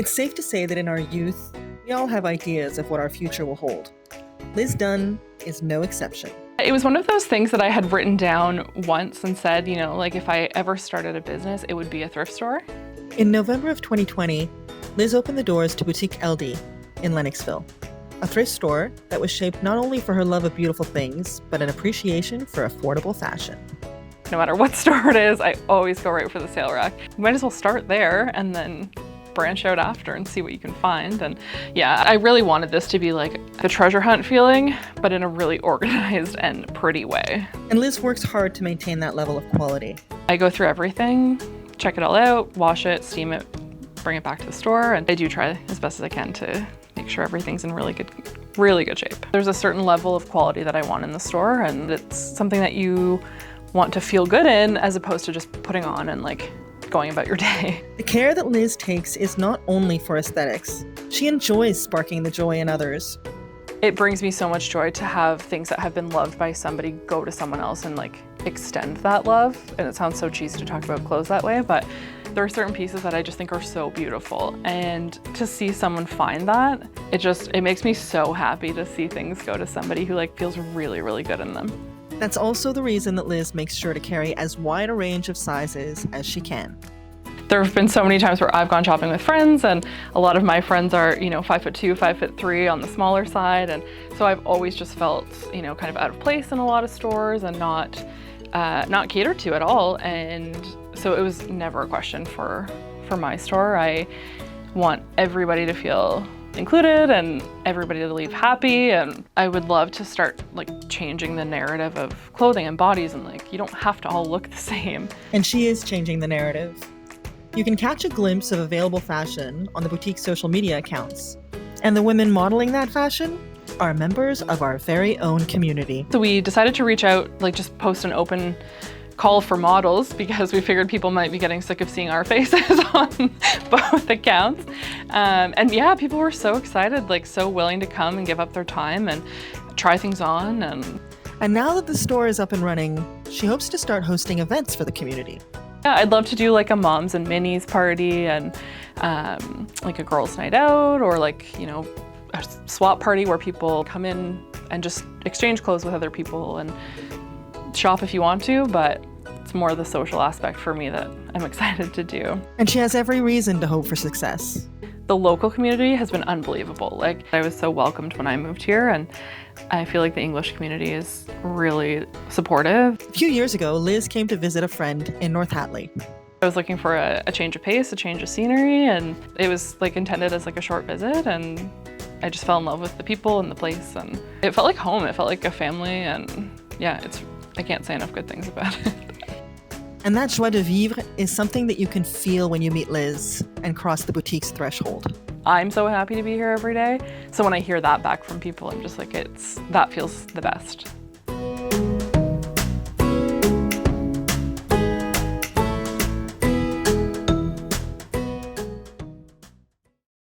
It's safe to say that in our youth, we all have ideas of what our future will hold. Liz Dunn is no exception. It was one of those things that I had written down once and said, like if I ever started a business, it would be a thrift store. In November of 2020, Liz opened the doors to Boutique Elle Dit in Lennoxville, a thrift store that was shaped not only for her love of beautiful things, but an appreciation for affordable fashion. No matter what store it is, I always go right for the sale rack. You might as well start there and then branch out after and see what you can find. And yeah, I really wanted this to be like the treasure hunt feeling, but in a really organized and pretty way. And Liz works hard to maintain that level of quality. I go through everything, check it all out, wash it, steam it, bring it back to the store, and I do try as best as I can to make sure everything's in really good shape. There's a certain level of quality that I want in the store, and it's something that you want to feel good in as opposed to just putting on and like going about your day. The care that Liz takes is not only for aesthetics. She enjoys sparking the joy in others. It brings me so much joy to have things that have been loved by somebody go to someone else and like extend that love. And it sounds so cheesy to talk about clothes that way, but there are certain pieces that I just think are so beautiful. And to see someone find that, it makes me so happy to see things go to somebody who like feels really, really good in them. That's also the reason that Liz makes sure to carry as wide a range of sizes as she can. There have been so many times where I've gone shopping with friends, and a lot of my friends are, 5'2", 5'3" on the smaller side. And so I've always just felt, kind of out of place in a lot of stores and not catered to at all. And so it was never a question for my store. I want everybody to feel included and everybody to leave happy, and I would love to start like changing the narrative of clothing and bodies, and like you don't have to all look the same. And she is changing the narrative. You can catch a glimpse of available fashion on the boutique social media accounts, and the women modeling that fashion are members of our very own community. So we decided to reach out, like just post an open call for models because we figured people might be getting sick of seeing our faces on both accounts. And yeah, people were so excited, like so willing to come and give up their time and try things on. And now that the store is up and running, she hopes to start hosting events for the community. Yeah, I'd love to do like a moms and minis party and like a girls' night out, or like, a swap party where people come in and just exchange clothes with other people and shop if you want to, but it's more the social aspect for me that I'm excited to do. And she has every reason to hope for success. The local community has been unbelievable. Like, I was so welcomed when I moved here, and I feel like the English community is really supportive. A few years ago, Liz came to visit a friend in North Hatley. I was looking for a change of pace, a change of scenery, and it was like intended as like a short visit, and I just fell in love with the people and the place, and it felt like home. It felt like a family, and yeah, I can't say enough good things about it. And that joie de vivre is something that you can feel when you meet Liz and cross the boutique's threshold. I'm so happy to be here every day. So when I hear that back from people, I'm just like, that feels the best.